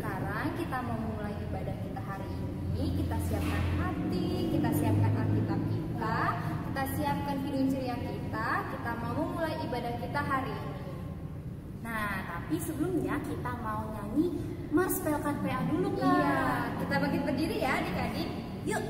sekarang kita mau mulai ibadah kita hari ini. Kita siapkan hati, kita siapkan Alkitab kita siapkan hidung ceria kita mau mulai ibadah kita hari ini. Nah, tapi sebelumnya kita mau nyanyi Mars Pelkat PA dulu, Kak. Iya, kita bangkit berdiri ya adik-adik. Yuk.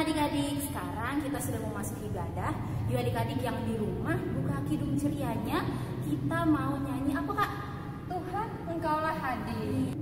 Adik-adik, sekarang kita sudah memasuki ibadah. Yuk adik-adik yang di rumah buka kidung cerianya. Kita mau nyanyi apa, Kak? Tuhan, Engkaulah hadir.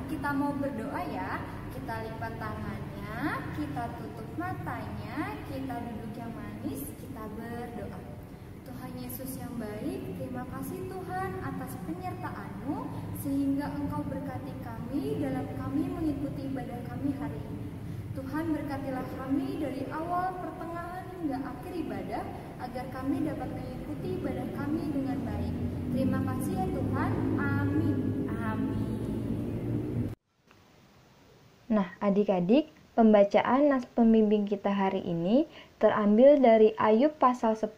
Kita mau berdoa ya. Kita lipat tangannya, kita tutup matanya, kita duduk yang manis, kita berdoa. Tuhan Yesus yang baik, terima kasih Tuhan atas penyertaan-Mu sehingga Engkau berkati kami dalam kami mengikuti ibadah kami hari ini. Tuhan berkatilah kami dari awal, pertengahan hingga akhir ibadah agar kami dapat mengikuti ibadah kami dengan baik. Terima kasih ya Tuhan. Amin. Amin. Nah, adik-adik, pembacaan nas pembimbing kita hari ini terambil dari Ayub pasal 10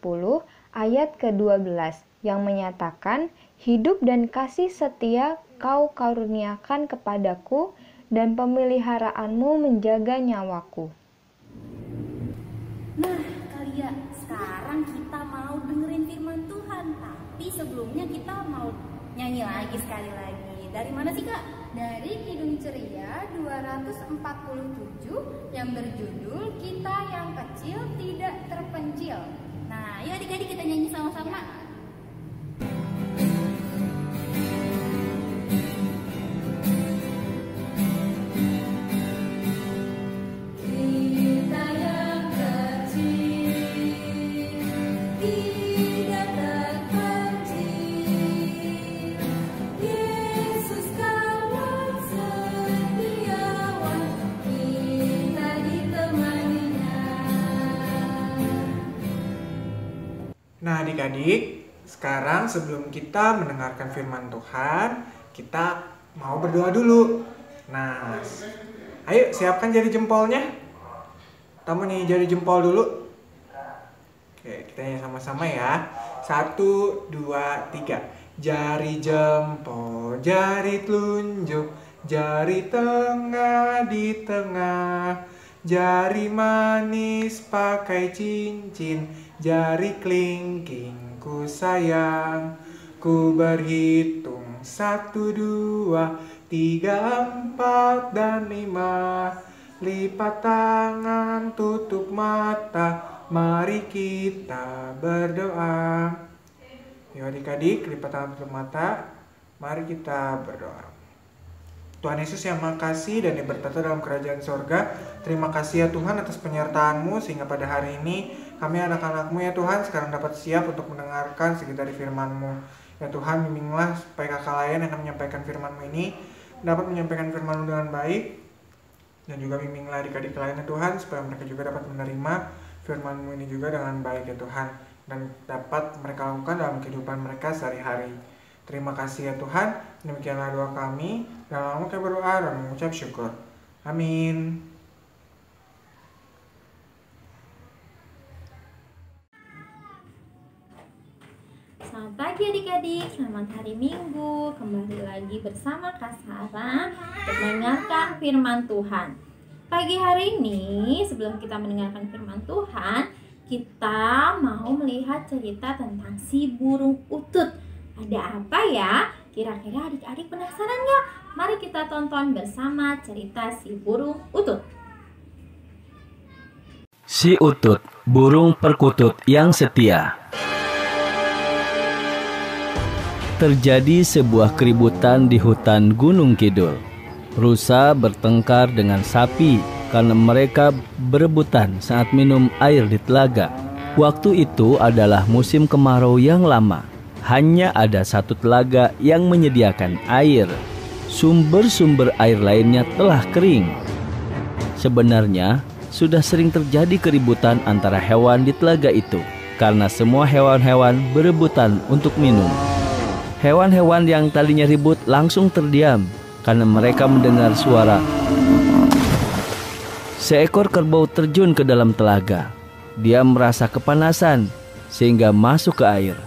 ayat ke-12 yang menyatakan, "Hidup dan kasih setia kau karuniakan kepadaku dan pemeliharaanmu menjaga nyawaku." Nah, kalian, sekarang kita mau dengerin firman Tuhan, tapi sebelumnya kita mau nyanyi lagi sekali lagi. Dari mana sih, Kak? Dari Kidung Ceria 247 yang berjudul Kita yang Kecil Tidak Terpencil. April. Nah, yuk adik-adik kita nyanyi sama-sama. Kita yang kecil tidak terpencil, Yesus kawan setiawan, kita ditemaninya. Nah adik-adik, sekarang sebelum kita mendengarkan firman Tuhan, kita mau berdoa dulu. Nah, ayo siapkan jari jempolnya. Kamu nih jari jempol dulu. Oke, kita nyanyi sama-sama ya. 1, 2, 3. Jari jempol, jari telunjuk, jari tengah di tengah, jari manis pakai cincin, jari kelingking ku sayang. Ku berhitung 1, 2, 3, 4, dan 5. Lipat tangan, tutup mata, mari kita berdoa. Yuk adik-adik, lipat tangan, tutup mata, mari kita berdoa. Tuhan Yesus yang Maha Kasih dan bertata dalam kerajaan sorga, terima kasih ya Tuhan atas penyertaan-Mu sehingga pada hari ini kami anak-anak-Mu ya Tuhan sekarang dapat siap untuk mendengarkan sekitar firman-Mu. Ya Tuhan, bimbinglah supaya kakak lain yang akan menyampaikan firman-Mu ini dapat menyampaikan firman-Mu dengan baik, dan juga bimbinglah adik-adik lainnya Tuhan supaya mereka juga dapat menerima firman-Mu ini juga dengan baik ya Tuhan, dan dapat mereka lakukan dalam kehidupan mereka sehari-hari. Terima kasih ya Tuhan, demikianlah doa kami, dan lalu kami berdoa dan mengucap syukur. Amin. Selamat pagi adik-adik, selamat hari Minggu. Kembali lagi bersama Kak Sarah untuk mendengarkan firman Tuhan. Pagi hari ini sebelum kita mendengarkan firman Tuhan, kita mau melihat cerita tentang si burung utut. Ada apa ya? Kira-kira adik-adik penasaran nggak? Mari kita tonton bersama cerita si burung utut. Si Utut, burung perkutut yang setia. Terjadi sebuah keributan di hutan Gunung Kidul. Rusa bertengkar dengan sapi karena mereka berebutan saat minum air di telaga. Waktu itu adalah musim kemarau yang lama. Hanya ada satu telaga yang menyediakan air. Sumber-sumber air lainnya telah kering. Sebenarnya, sudah sering terjadi keributan antara hewan di telaga itu karena semua hewan-hewan berebutan untuk minum. Hewan-hewan yang tadinya ribut langsung terdiam karena mereka mendengar suara. Seekor kerbau terjun ke dalam telaga. Dia merasa kepanasan sehingga masuk ke air.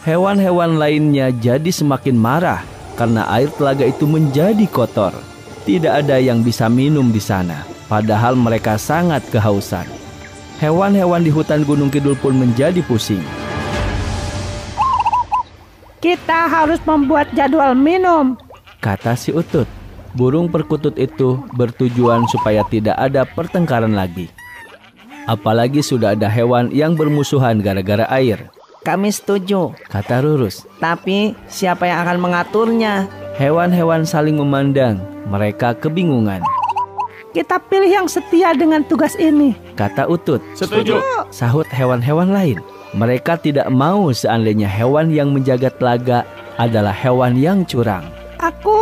Hewan-hewan lainnya jadi semakin marah karena air telaga itu menjadi kotor. Tidak ada yang bisa minum di sana, padahal mereka sangat kehausan. Hewan-hewan di hutan Gunung Kidul pun menjadi pusing. Kita harus membuat jadwal minum, Kata si Utut. Burung perkutut itu bertujuan supaya tidak ada pertengkaran lagi. Apalagi sudah ada hewan yang bermusuhan gara-gara air. Kami setuju, Kata Rurus. tapi siapa yang akan mengaturnya? Hewan-hewan saling memandang. Mereka kebingungan. Kita pilih yang setia dengan tugas ini. Kata Utut. Setuju. Sahut hewan-hewan lain. Mereka tidak mau seandainya hewan yang menjaga telaga adalah hewan yang curang. Aku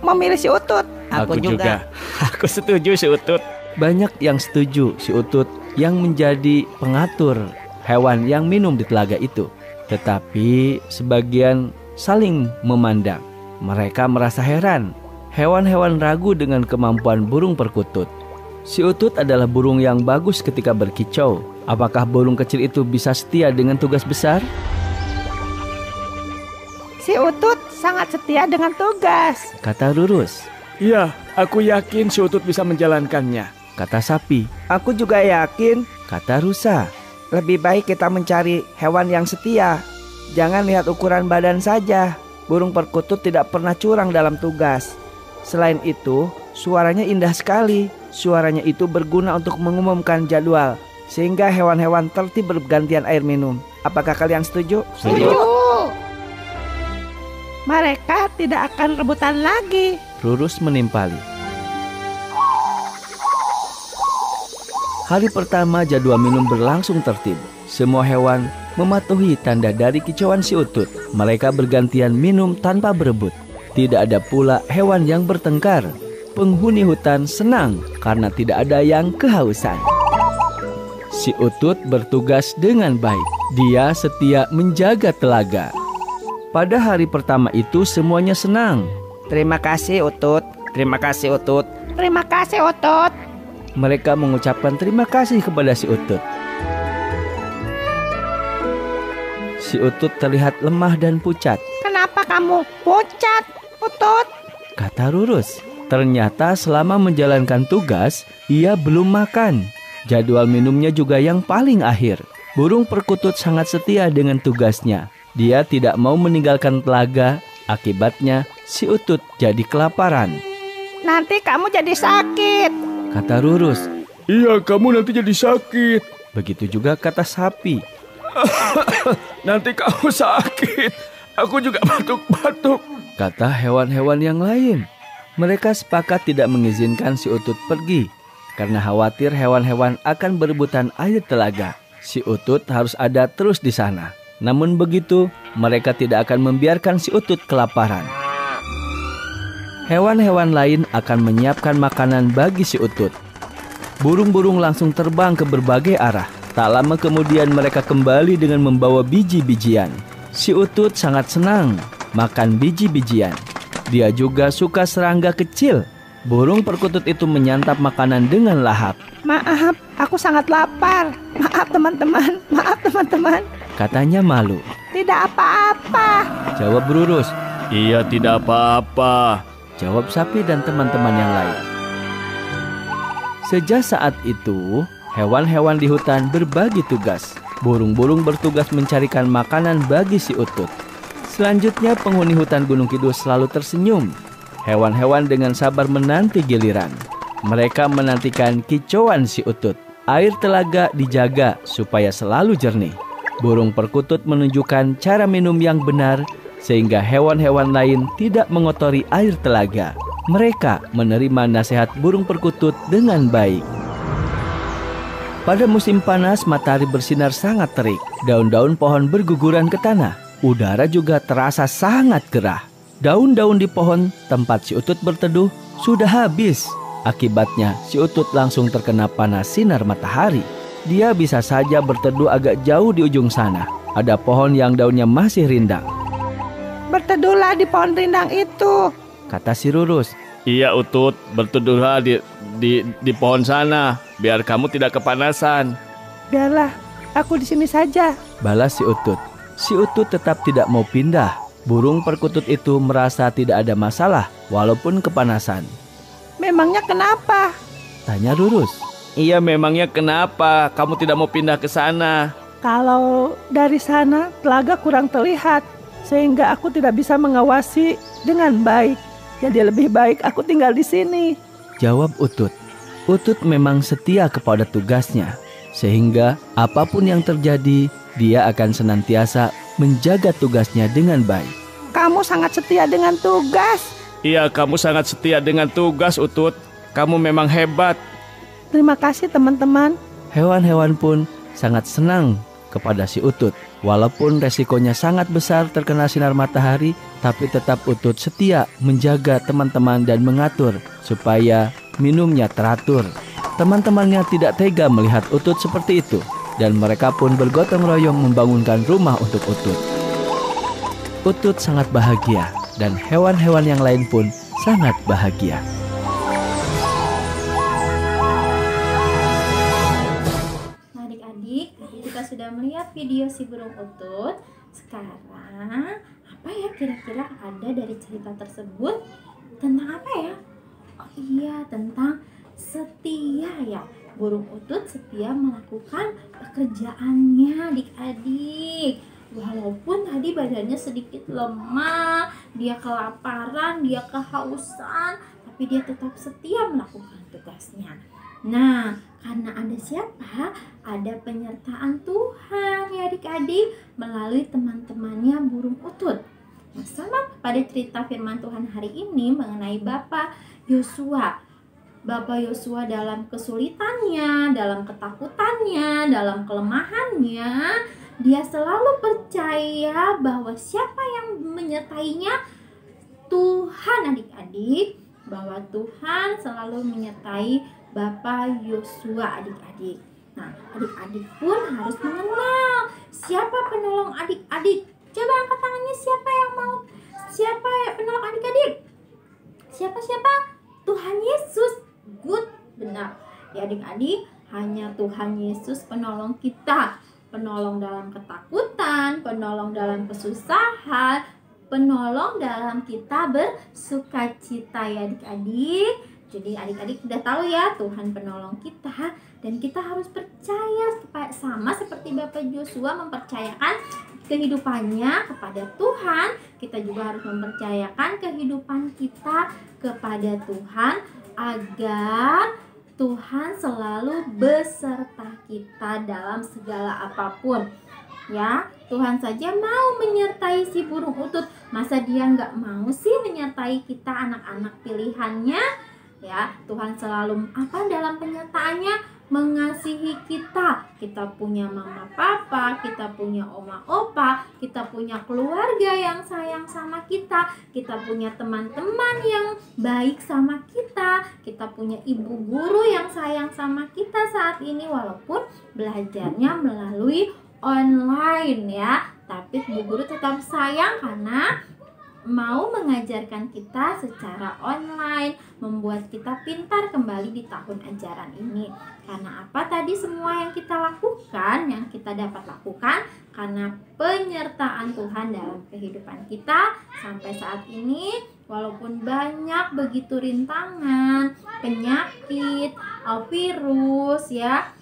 memilih si Utut. Aku juga. Aku setuju si Utut. Banyak yang setuju si Utut yang menjadi pengatur hewan yang minum di telaga itu. Tetapi sebagian saling memandang. Mereka merasa heran. Hewan-hewan ragu dengan kemampuan burung perkutut. Si Utut adalah burung yang bagus ketika berkicau. Apakah burung kecil itu bisa setia dengan tugas besar? Si Utut sangat setia dengan tugas. Kata Rurus. Iya, aku yakin si Utut bisa menjalankannya. Kata Sapi. Aku juga yakin Kata Rusa. lebih baik kita mencari hewan yang setia. Jangan lihat ukuran badan saja. Burung perkutut tidak pernah curang dalam tugas. Selain itu, suaranya indah sekali. Suaranya itu berguna untuk mengumumkan jadwal. sehingga hewan-hewan tertib bergantian air minum. Apakah kalian setuju? Setuju. Mereka tidak akan rebutan lagi. Rurus menimpali. Hari pertama jadwal minum berlangsung tertib. Semua hewan mematuhi tanda dari kicauan si Utut. Mereka bergantian minum tanpa berebut. Tidak ada pula hewan yang bertengkar. Penghuni hutan senang karena tidak ada yang kehausan. Si Utut bertugas dengan baik. Dia setia menjaga telaga. Pada hari pertama itu semuanya senang. Terima kasih Utut. Terima kasih Utut. Terima kasih Utut. Mereka mengucapkan terima kasih kepada si Utut. Si Utut terlihat lemah dan pucat. Kenapa kamu pucat, Utut? Kata Rurus. Ternyata selama menjalankan tugas, ia belum makan. Jadwal minumnya juga yang paling akhir. Burung perkutut sangat setia dengan tugasnya. Dia tidak mau meninggalkan telaga. Akibatnya, si Utut jadi kelaparan. Nanti kamu jadi sakit. Kata Rurus. Iya, kamu nanti jadi sakit. Begitu juga kata sapi. Nanti kamu sakit. Aku juga batuk-batuk. Kata hewan-hewan yang lain. Mereka sepakat tidak mengizinkan si Utut pergi. Karena khawatir hewan-hewan akan berebutan air telaga. Si Utut harus ada terus di sana. Namun begitu, mereka tidak akan membiarkan si Utut kelaparan. Hewan-hewan lain akan menyiapkan makanan bagi si Utut. Burung-burung langsung terbang ke berbagai arah. Tak lama kemudian mereka kembali dengan membawa biji-bijian. Si Utut sangat senang makan biji-bijian. Dia juga suka serangga kecil. Burung perkutut itu menyantap makanan dengan lahap. Maaf, aku sangat lapar. Maaf teman-teman, maaf teman-teman. Katanya malu. Tidak apa-apa. Jawab Rurus. Iya, tidak apa-apa. Jawab sapi dan teman-teman yang lain. Sejak saat itu, hewan-hewan di hutan berbagi tugas. Burung-burung bertugas mencarikan makanan bagi si Utut. Selanjutnya penghuni hutan Gunung Kidul selalu tersenyum. Hewan-hewan dengan sabar menanti giliran. Mereka menantikan kicauan si Utut. Air telaga dijaga supaya selalu jernih. Burung perkutut menunjukkan cara minum yang benar sehingga hewan-hewan lain tidak mengotori air telaga. Mereka menerima nasihat burung perkutut dengan baik. Pada musim panas, matahari bersinar sangat terik. Daun-daun pohon berguguran ke tanah. Udara juga terasa sangat gerah. Daun-daun di pohon tempat si Utut berteduh sudah habis. Akibatnya, si Utut langsung terkena panas sinar matahari. Dia bisa saja berteduh agak jauh di ujung sana. Ada pohon yang daunnya masih rindang. Berteduhlah di pohon rindang itu, kata si Rurus. Iya Utut, berteduhlah di pohon sana, biar kamu tidak kepanasan. Biarlah, aku di sini saja, balas si Utut. Si Utut tetap tidak mau pindah. Burung perkutut itu merasa tidak ada masalah walaupun kepanasan. Memangnya kenapa? Tanya Rurus. Iya, memangnya kenapa kamu tidak mau pindah ke sana? Kalau dari sana telaga kurang terlihat, sehingga aku tidak bisa mengawasi dengan baik. Jadi lebih baik aku tinggal di sini, jawab Utut. Utut memang setia kepada tugasnya, sehingga apapun yang terjadi, dia akan senantiasa menjaga tugasnya dengan baik. Kamu sangat setia dengan tugas. Iya, kamu sangat setia dengan tugas, Utut. Kamu memang hebat. Terima kasih teman-teman. Hewan-hewan pun sangat senang kepada si Utut. Walaupun resikonya sangat besar terkena sinar matahari, tapi tetap Utut setia menjaga teman-teman dan mengatur supaya minumnya teratur. Teman-temannya tidak tega melihat Utut seperti itu, dan mereka pun bergotong royong membangunkan rumah untuk Utut. Utut sangat bahagia, dan hewan-hewan yang lain pun sangat bahagia. Adik-adik, kita sudah melihat video si burung Utut. Sekarang, apa ya kira-kira ada dari cerita tersebut? Tentang apa ya? Oh iya, tentang setia ya. Burung Utut setia melakukan pekerjaannya, adik-adik. Walaupun tadi badannya sedikit lemah, dia kelaparan, dia kehausan, tapi dia tetap setia melakukan tugasnya. Nah, karena ada siapa? Ada penyertaan Tuhan ya adik-adik melalui teman-temannya burung utut. Nah, sama pada cerita firman Tuhan hari ini mengenai Bapak Yosua. Bapak Yosua dalam kesulitannya, dalam ketakutannya, dalam kelemahannya, dia selalu percaya bahwa siapa yang menyertainya? Tuhan adik-adik, bahwa Tuhan selalu menyertai Bapak Yosua adik-adik. Nah, adik-adik pun harus mengenal siapa penolong adik-adik. Coba angkat tangannya, siapa yang mau? Siapa yang penolong adik-adik? Siapa? Tuhan Yesus. Good, benar. Ya adik-adik, hanya Tuhan Yesus penolong kita. Penolong dalam ketakutan, penolong dalam kesusahan, penolong dalam kita bersukacita ya adik-adik. Jadi adik-adik sudah tahu ya Tuhan penolong kita, dan kita harus percaya sama seperti Bapak Yosua mempercayakan kehidupannya kepada Tuhan. Kita juga harus mempercayakan kehidupan kita kepada Tuhan agar Tuhan selalu beserta kita dalam segala apapun. Ya, Tuhan saja mau menyertai si burung utut. Masa dia nggak mau sih menyertai kita anak-anak pilihannya? Ya, Tuhan selalu dalam penyertaannya? Mengasihi kita. Kita punya mama papa, kita punya oma opa, kita punya keluarga yang sayang sama kita, kita punya teman-teman yang baik sama kita, kita punya ibu guru yang sayang sama kita saat ini walaupun belajarnya melalui online ya, tapi ibu guru tetap sayang karena mau mengajarkan kita secara online, membuat kita pintar kembali di tahun ajaran ini. Karena apa tadi semua yang kita lakukan, yang kita dapat lakukan karena penyertaan Tuhan dalam kehidupan kita sampai saat ini. Walaupun banyak begitu rintangan, penyakit, virus ya,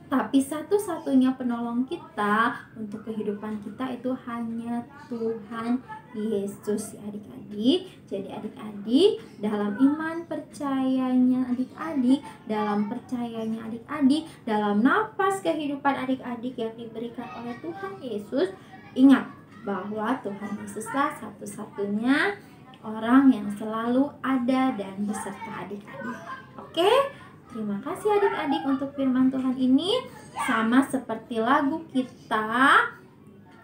tapi satu-satunya penolong kita untuk kehidupan kita itu hanya Tuhan Yesus ya adik-adik. Jadi adik-adik dalam iman percayanya adik-adik, dalam percayanya adik-adik, dalam nafas kehidupan adik-adik yang diberikan oleh Tuhan Yesus, ingat bahwa Tuhan Yesuslah satu-satunya orang yang selalu ada dan beserta adik-adik. Oke? Terima kasih adik-adik untuk firman Tuhan ini. Sama seperti lagu kita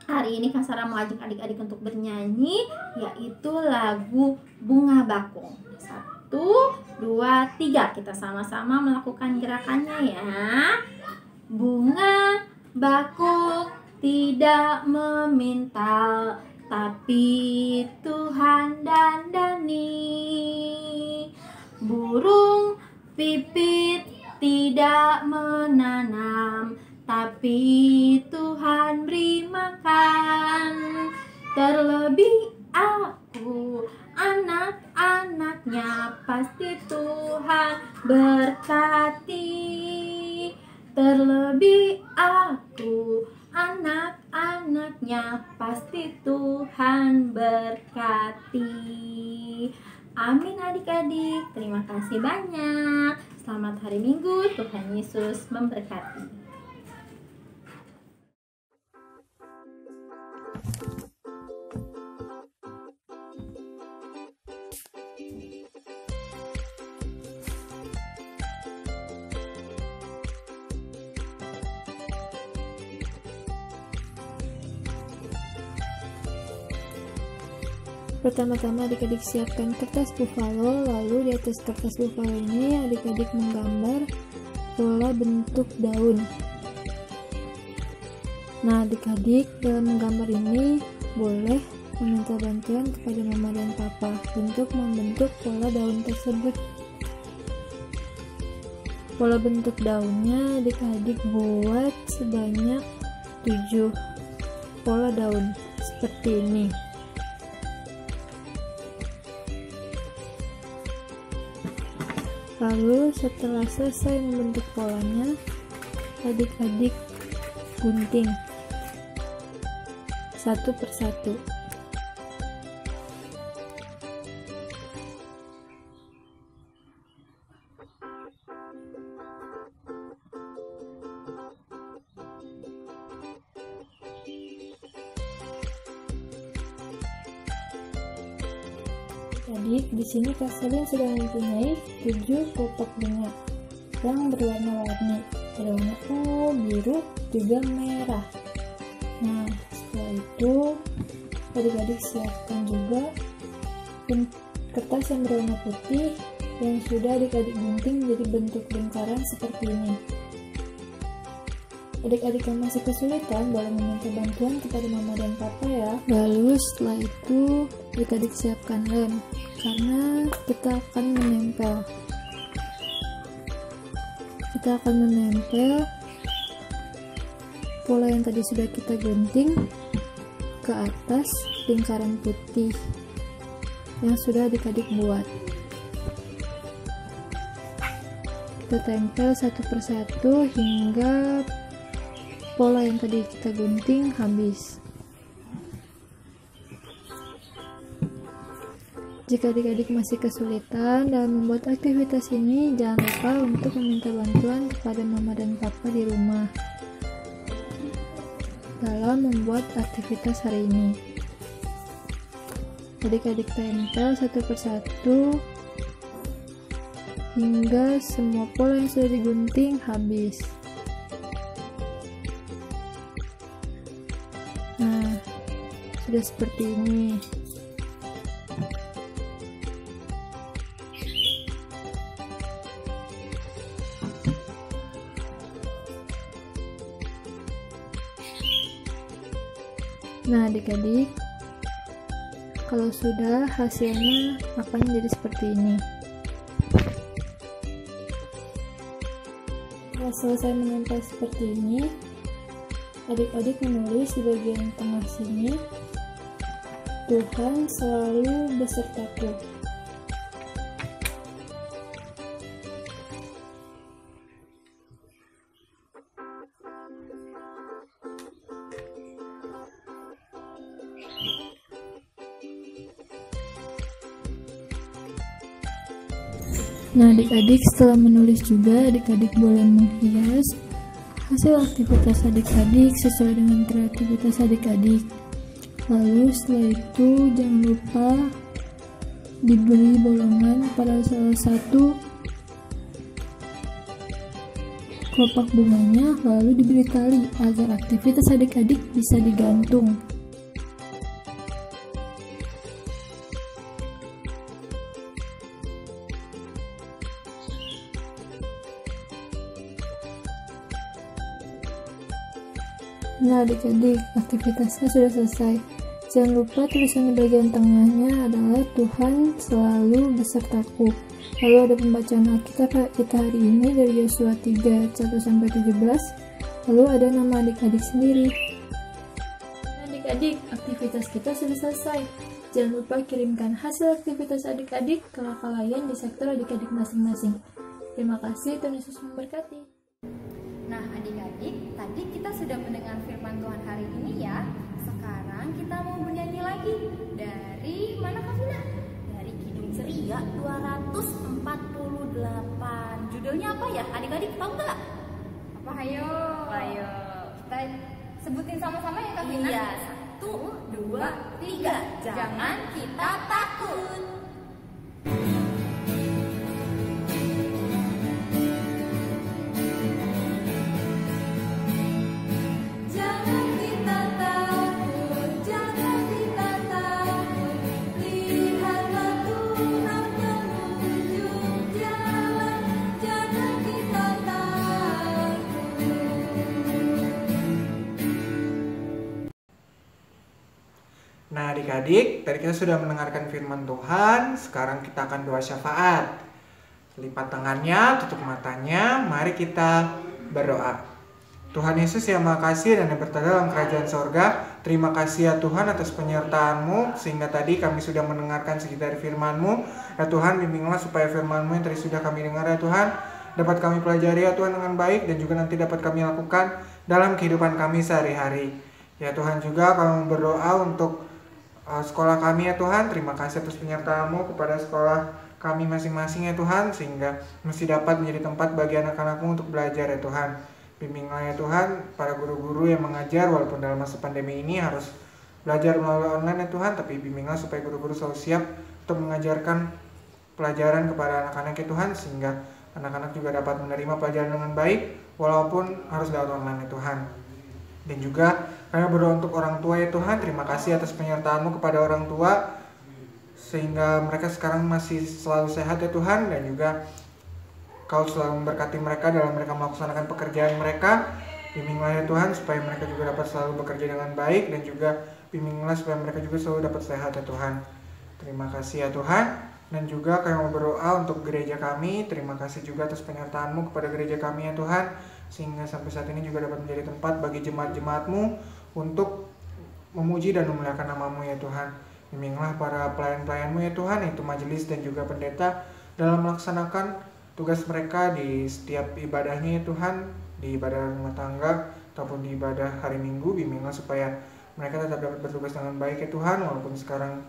hari ini, Kak Sarah mau ajak adik-adik untuk bernyanyi, yaitu lagu Bunga Bakung. 1, 2, 3. Kita sama-sama melakukan gerakannya ya. Bunga bakung tidak memintal, tapi Tuhan dandani. Burung pipit tidak menanam, tapi Tuhan beri makan. Terlebih aku, anak-anaknya, pasti Tuhan berkati. Terlebih aku, anak-anaknya, pasti Tuhan berkati. Amin adik-adik, terima kasih banyak. Selamat hari Minggu, Tuhan Yesus memberkati. Pertama-tama adik-adik siapkan kertas buffalo, lalu di atas kertas buffalo ini adik-adik menggambar pola bentuk daun. Nah adik-adik dalam menggambar ini boleh meminta bantuan kepada mama dan papa untuk membentuk pola daun tersebut. Pola bentuk daunnya adik-adik buat sebanyak 7 pola daun seperti ini. Lalu setelah selesai membentuk polanya, adik-adik gunting satu persatu. adik-adik, di sini Kak Selin sudah mempunyai 7 kotak bunga yang berwarna-warni. Ada warna ungu, biru, juga merah. Nah, setelah itu adik-adik siapkan juga kertas yang berwarna putih yang sudah adik-adik gunting menjadi bentuk lingkaran seperti ini. Adik-adik yang masih kesulitan boleh meminta bantuan kepada mama dan papa ya. Lalu setelah itu adik-adik siapkan lem karena kita akan menempel pola yang tadi sudah kita gunting ke atas lingkaran putih yang sudah adik-adik buat. Kita tempel satu persatu hingga pola yang tadi kita gunting habis. Jika adik-adik masih kesulitan dalam membuat aktivitas ini, jangan lupa untuk meminta bantuan kepada mama dan papa di rumah dalam membuat aktivitas hari ini. Adik-adik tempel satu persatu hingga semua pola yang sudah digunting habis. Nah, sudah seperti ini. Nah, adik-adik, kalau sudah hasilnya akan jadi seperti ini. Setelah selesai menempel seperti ini, adik-adik menulis di bagian tengah sini, Tuhan selalu besertaku. Nah, adik-adik setelah menulis juga, adik-adik boleh menghias hasil aktivitas adik-adik sesuai dengan kreativitas adik-adik. Lalu setelah itu jangan lupa diberi bolongan pada salah satu kelopak bunganya, lalu diberi tali agar aktivitas adik-adik bisa digantung. Nah, adik-adik, aktivitasnya sudah selesai. Jangan lupa tulisan di bagian tengahnya adalah Tuhan selalu besertaku. Lalu ada pembacaan Alkitab kita hari ini dari Yosua 3 ayat 1-17. Lalu ada nama adik-adik sendiri. Nah, adik-adik, aktivitas kita sudah selesai. Jangan lupa kirimkan hasil aktivitas adik-adik ke kakak layan di sektor adik-adik masing-masing. Terima kasih, Tuhan Yesus memberkati. Nah, adik-adik, tadi kita sudah mendengar firman Tuhan hari ini ya. Sekarang kita mau bernyanyi lagi. Dari mana Kak Vina? Dari Kidung Ceria 248. Judulnya apa ya? Adik-adik tahu nggak? Apa? Ayo. Kita sebutin sama-sama ya Kak Vina? Iya, 1, 2, 3. Jangan kita takut. Nah, adik-adik, tadi kita sudah mendengarkan firman Tuhan. Sekarang kita akan doa syafaat. Lipat tangannya, tutup matanya. Mari kita berdoa. Tuhan Yesus yang Maha Kasih dan yang bertata dalam kerajaan sorga, terima kasih ya Tuhan atas penyertaan-Mu, sehingga tadi kami sudah mendengarkan sekitar firman-Mu. Ya Tuhan, bimbinglah supaya firman-Mu yang tadi sudah kami dengar ya Tuhan, dapat kami pelajari ya Tuhan dengan baik, dan juga nanti dapat kami lakukan dalam kehidupan kami sehari-hari. Ya Tuhan, juga kami berdoa untuk sekolah kami ya Tuhan. Terima kasih atas penyertaan-Mu kepada sekolah kami masing-masing ya Tuhan, sehingga mesti dapat menjadi tempat bagi anak-anak-Mu untuk belajar ya Tuhan. Bimbinglah ya Tuhan para guru-guru yang mengajar walaupun dalam masa pandemi ini harus belajar melalui online ya Tuhan, tapi bimbinglah supaya guru-guru selalu siap tetap mengajarkan pelajaran kepada anak-anak ya Tuhan, sehingga anak-anak juga dapat menerima pelajaran dengan baik walaupun harus lewat online ya Tuhan. Dan juga kami berdoa untuk orang tua ya Tuhan, terima kasih atas penyertaan-Mu kepada orang tua sehingga mereka sekarang masih selalu sehat ya Tuhan, dan juga Kau selalu memberkati mereka dalam mereka melaksanakan pekerjaan mereka. Bimbinglah ya Tuhan supaya mereka juga dapat selalu bekerja dengan baik, dan juga bimbinglah supaya mereka juga selalu dapat sehat ya Tuhan. Terima kasih ya Tuhan. Dan juga kami mau berdoa untuk gereja kami. Terima kasih juga atas penyertaan-Mu kepada gereja kami ya Tuhan, sehingga sampai saat ini juga dapat menjadi tempat bagi jemaat-jemaat-Mu untuk memuji dan memuliakan nama-Mu ya Tuhan. Bimbinglah para pelayan-pelayan-Mu ya Tuhan, yaitu majelis dan juga pendeta, dalam melaksanakan tugas mereka di setiap ibadahnya ya Tuhan, di ibadah rumah tangga ataupun di ibadah hari Minggu. Bimbinglah supaya mereka tetap dapat bertugas dengan baik ya Tuhan, walaupun sekarang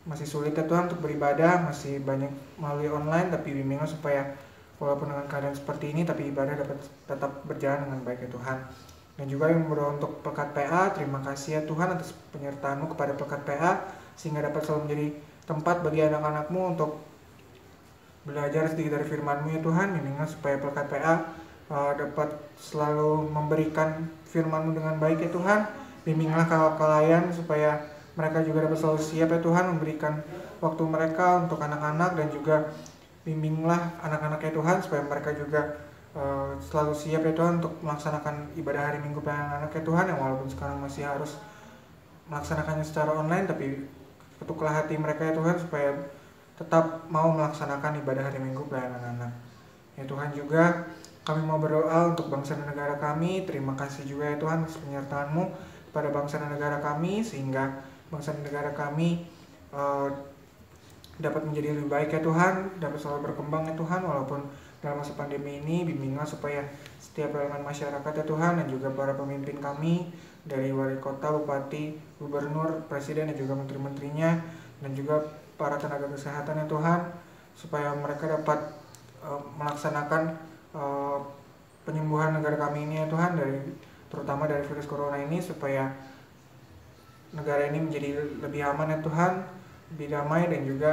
masih sulit ya Tuhan untuk beribadah, masih banyak melalui online, tapi bimbinglah supaya walaupun dengan keadaan seperti ini, tapi ibadah dapat tetap berjalan dengan baik ya Tuhan. Dan juga yang berdoa untuk Pelkat PA, terima kasih ya Tuhan atas penyertaan-Mu kepada Pelkat PA, sehingga dapat selalu menjadi tempat bagi anak-anak-Mu untuk belajar sedikit dari firman-Mu ya Tuhan. Bimbinglah supaya Pelkat PA dapat selalu memberikan firman-Mu dengan baik ya Tuhan. Bimbinglah kakak-kalayan supaya mereka juga dapat selalu siap ya Tuhan memberikan waktu mereka untuk anak-anak, dan juga bimbinglah anak-anak ya Tuhan supaya mereka juga selalu siap ya Tuhan untuk melaksanakan ibadah hari Minggu pelayanan anak ya Tuhan, yang walaupun sekarang masih harus melaksanakannya secara online, tapi ketuklah hati mereka ya Tuhan supaya tetap mau melaksanakan ibadah hari Minggu pelayanan anak ya Tuhan. Juga kami mau berdoa untuk bangsa dan negara kami. Terima kasih juga ya Tuhan atas penyertaan-Mu kepada bangsa dan negara kami, sehingga bangsa dan negara kami dapat menjadi lebih baik ya Tuhan, dapat selalu berkembang ya Tuhan walaupun dalam masa pandemi ini. Bimbinglah supaya setiap elemen masyarakat ya Tuhan, dan juga para pemimpin kami dari wali kota, bupati, gubernur, presiden, dan juga menteri-menterinya, dan juga para tenaga kesehatan ya Tuhan, supaya mereka dapat melaksanakan penyembuhan negara kami ini ya Tuhan, terutama dari virus corona ini, supaya negara ini menjadi lebih aman ya Tuhan, lebih damai, dan juga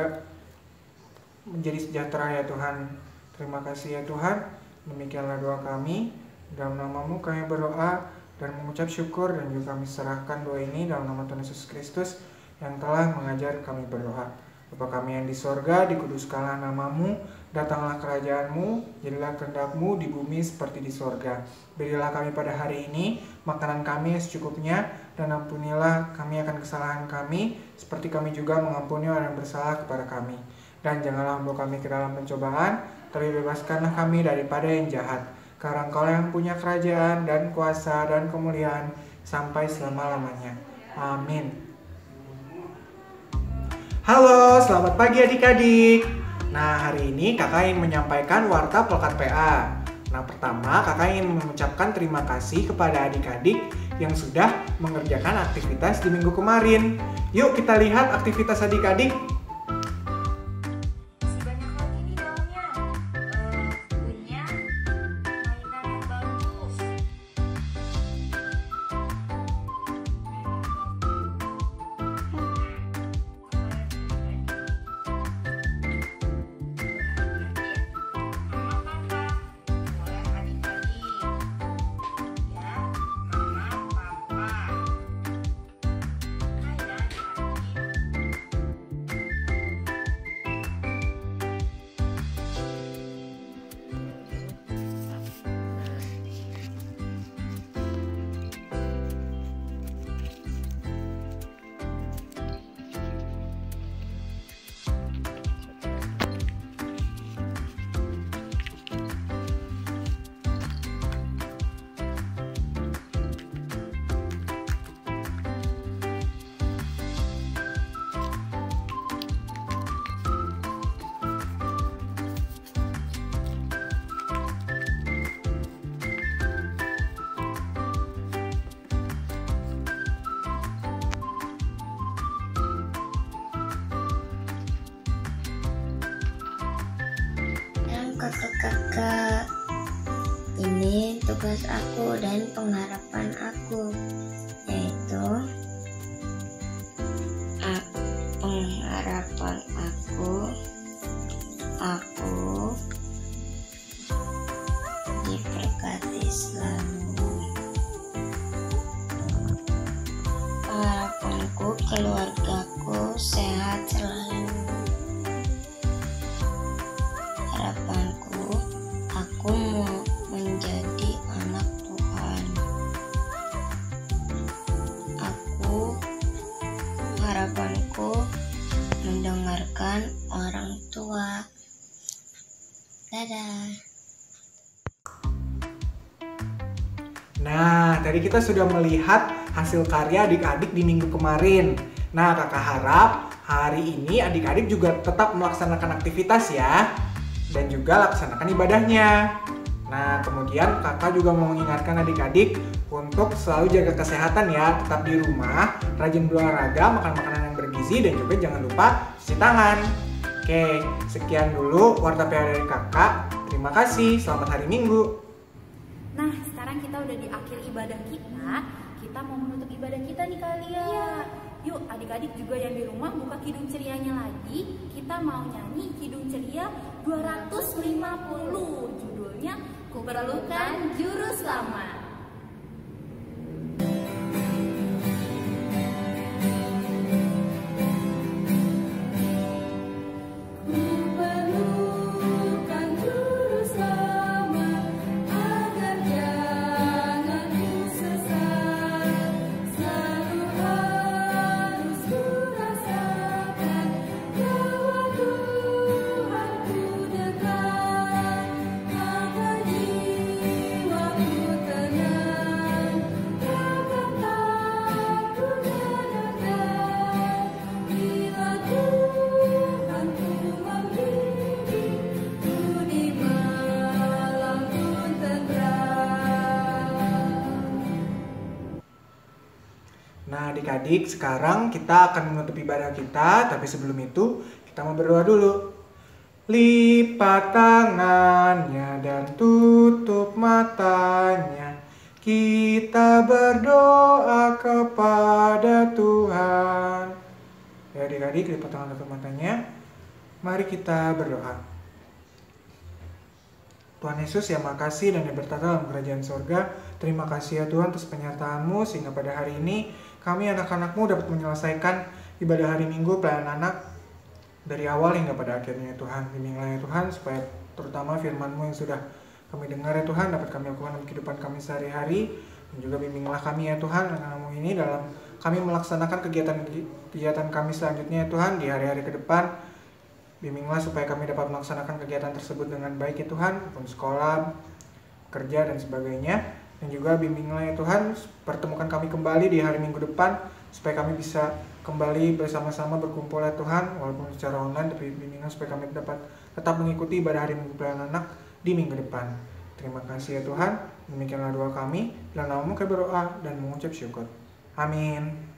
menjadi sejahtera ya Tuhan. Terima kasih ya Tuhan. Demikianlah doa kami. Dalam nama-Mu kami berdoa dan mengucap syukur, dan juga kami serahkan doa ini dalam nama Tuhan Yesus Kristus yang telah mengajar kami berdoa. Bapa kami yang di sorga, dikuduskanlah nama-Mu, datanglah kerajaan-Mu, jadilah kehendak-Mu di bumi seperti di sorga. Berilah kami pada hari ini makanan kami secukupnya, dan ampunilah kami akan kesalahan kami, seperti kami juga mengampuni orang yang bersalah kepada kami. Dan janganlah membawa kami ke dalam pencobaan, tapi bebaskanlah kami daripada yang jahat. Karena Engkau yang punya kerajaan dan kuasa dan kemuliaan sampai selama-lamanya. Amin. Halo, selamat pagi adik-adik. Nah, hari ini kakak ingin menyampaikan warta Pelkat PA. Nah, pertama kakak ingin mengucapkan terima kasih kepada adik-adik yang sudah mengerjakan aktivitas di minggu kemarin. Yuk kita lihat aktivitas adik-adik. Kakak-kakak, ini tugas aku dan pengharapan aku, yaitu pengharapan harapanku mendengarkan orang tua. Dadah. Nah, tadi kita sudah melihat hasil karya adik-adik di minggu kemarin. Nah, kakak harap hari ini adik-adik juga tetap melaksanakan aktivitas ya. Dan juga laksanakan ibadahnya. Nah, kemudian kakak juga mau mengingatkan adik-adik untuk selalu jaga kesehatan ya. Tetap di rumah, rajin berolahraga, makan makanan yang bergizi, dan juga jangan lupa cuci tangan. Oke, sekian dulu warta PA dari kakak. Terima kasih, selamat hari Minggu. Nah, sekarang kita udah di akhir ibadah kita mau menutup ibadah kita nih kalian. Iya. Yuk adik-adik juga yang di rumah buka Kidung Cerianya lagi. Kita mau nyanyi Kidung Ceria 250. Judulnya Kuperlukan Juru Selamat. Nah adik-adik, sekarang kita akan menutup ibadah kita, tapi sebelum itu kita mau berdoa dulu. Lipat tangannya dan tutup matanya, kita berdoa kepada Tuhan. Ya adik-adik, lipat tangan tutup matanya. Mari kita berdoa. Tuhan Yesus yang makasih dan yang bertata dalam kerajaan sorga, terima kasih ya Tuhan atas penyertaan-Mu sehingga pada hari ini kami anak-anak-Mu dapat menyelesaikan ibadah hari Minggu pelayanan anak dari awal hingga pada akhirnya ya Tuhan. Bimbinglah ya Tuhan supaya terutama firman-Mu yang sudah kami dengar ya Tuhan dapat kami lakukan dalam kehidupan kami sehari-hari, dan juga bimbinglah kami ya Tuhan anak-anak-Mu ini dalam kami melaksanakan kegiatan kami selanjutnya ya Tuhan di hari-hari ke depan. Bimbinglah supaya kami dapat melaksanakan kegiatan tersebut dengan baik ya Tuhan, pun sekolah, kerja dan sebagainya. Dan juga bimbinglah ya Tuhan, pertemukan kami kembali di hari Minggu depan supaya kami bisa kembali bersama-sama berkumpul ya Tuhan, walaupun secara online, tapi bimbinglah supaya kami dapat tetap mengikuti ibadah hari Minggu pelayanan anak di minggu depan. Terima kasih ya Tuhan, demikianlah doa kami. Dalam nama-Mu kami berdoa dan mengucap syukur. Amin.